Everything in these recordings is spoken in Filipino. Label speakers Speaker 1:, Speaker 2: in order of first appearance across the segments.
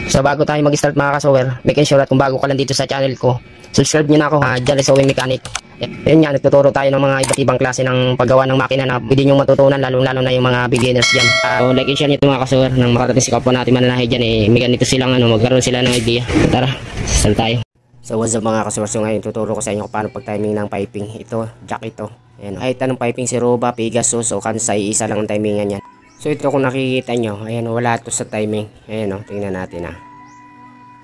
Speaker 1: So bago tayo mag-start mga kasower, making sure at kung bago ka lang dito sa channel ko, subscribe nyo na ako, Jan Sewing Mechanic. Yun nga, nagtuturo tayo ng mga iba't ibang klase ng paggawa ng makina na pwede nyo matutunan, lalo na yung mga beginners dyan. So like and share nyo ito mga kasower, nang makarating si kapwa natin mananahe dyan, may ganito silang magkaroon sila ng idea. Tara, sal tayo. So what's up mga kasower, so ngayon tuturo ko sa inyo kung paano pag-timing ng piping. Ito, jack ito. Ayan, kahit anong piping, si Roba, Pegasus o Kansai, isa lang ang timingan yan. So ito kung nakikita nyo, ayan wala ito sa timing. Ayan tingnan natin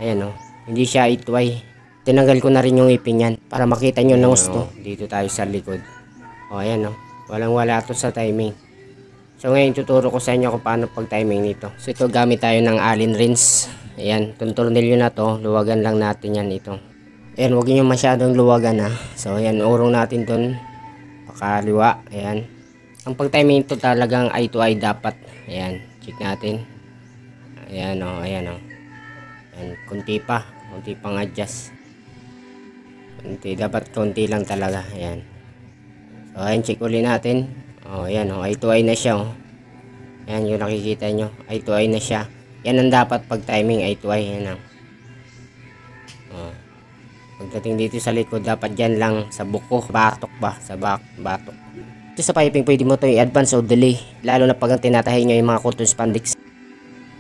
Speaker 1: Ayan hindi siya 8Y. Tinanggal ko na rin yung ipin yan para makita nyo ng gusto. Dito tayo sa likod. Ayan walang wala ito sa timing. So ngayon tuturo ko sa inyo kung paano pag timing nito. So ito gamit tayo ng Allen wrench. Ayan, itong tornilyo na to, luwagan lang natin yan ito. Ayan, huwag nyo masyadong luwagan So ayan, urong natin dun pakaliwa. Ayan. Ang pag-timing ito talagang eye to eye dapat. Ayan, check natin. Ayan ayan konti pang adjust. Dapat konti lang talaga. Ayan. So ayan, check ulit natin. Ayan eye to eye na siya Ayan yung nakikita nyo, eye to eye na siya. Yan ang dapat pag-timing, eye to eye. Ayan pagdating dito sa likod, dapat dyan lang sa buko, batok ba? Sa batok. Ito sa piping, pwede mo ito i-advance o delay. Lalo na pag tinatahi nyo yung mga cotton spandex.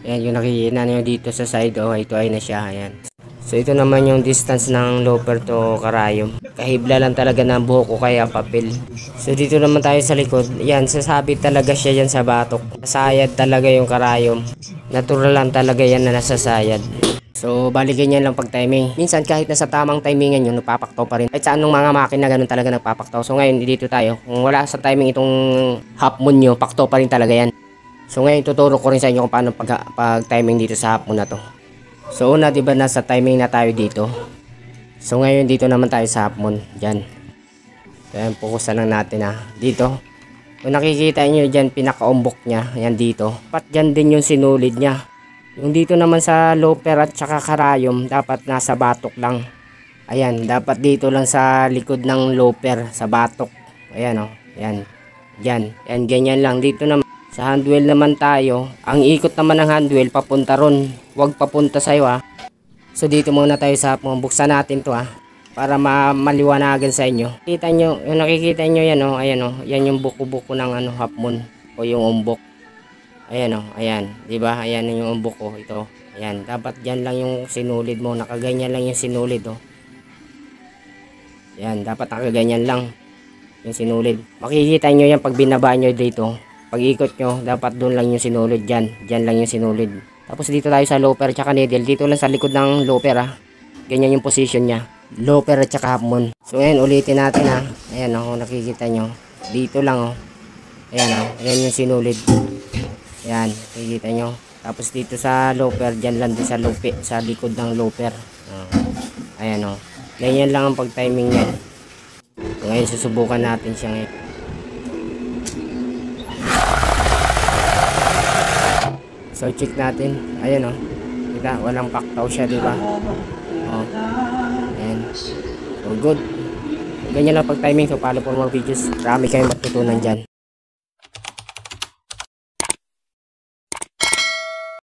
Speaker 1: Ayan yung nakikita nyo dito sa side. Eye to eye na siya. Ayan. So ito naman yung distance ng loper to karayom. Kahibla lang talaga ng buhok o kaya papel. So dito naman tayo sa likod. Yan, sasabit talaga siya yan sa batok. Nasayad talaga yung karayom. Natural lang talaga yan na nasasayad. So bali ganyan lang pag timing. Minsan kahit nasa tamang timingan nyo, napapaktaw pa rin. Kahit saan ng mga makina ganun talaga nagpapaktaw. So ngayon dito tayo. Kung wala sa timing itong half moon nyo, paktaw pa rin talaga yan. So ngayon tuturo ko rin sa inyo kung paano pag timing dito sa half moon na to. So una, diba nasa timing na tayo dito. So ngayon dito naman tayo sa half moon. Diyan. So ayan, fokusan lang natin dito. Kung nakikita nyo dyan, pinaka-umbok nya. Ayan dito. Dapat dyan din yung sinulid nya. Yung dito naman sa loper at saka karayom, dapat nasa batok lang. Ayan, dapat dito lang sa likod ng loper, sa batok. Ayan Ayan. Diyan. Ayan, ganyan lang. Dito naman. Sa handwheel naman tayo. Ang ikot naman ng handwheel, papunta ron. Huwag papunta sa'yo So dito muna tayo sa buksan natin to para maliwanagan sa inyo. Kita nyo, yung nakikita nyo yan ayan yan yung buko-buko ng half moon o yung umbok. Ayan ayan, di ba? Ayan yung umbok ko ito. Ayan, dapat diyan lang yung sinulid mo, nakaganyan lang yung sinulid Ayan, dapat nakaganyan lang yung sinulid. Makikita nyo yan pag binaba nyo dito. Pag ikot nyo, dapat doon lang yung sinulid diyan lang yung sinulid. Tapos dito tayo sa loper tsaka needle, dito lang sa likod ng loper Ganyan yung position niya. Loper at saka half moon. So ngayon ulitin natin Ayan nakikita nyo. Dito lang Ayan ayan yung sinulid. Ayan, nakikita nyo. Tapos dito sa loper, dyan lang din sa likod ng loper. Ayan ganyan lang ang pag-timing niya. So ngayon susubukan natin siya ngayon. So check natin. Ayan kita, walang paktaw siya, diba? Ayan. So good. Ganyan lang pag timing. So follow for more videos. Marami kayong matutunan dyan.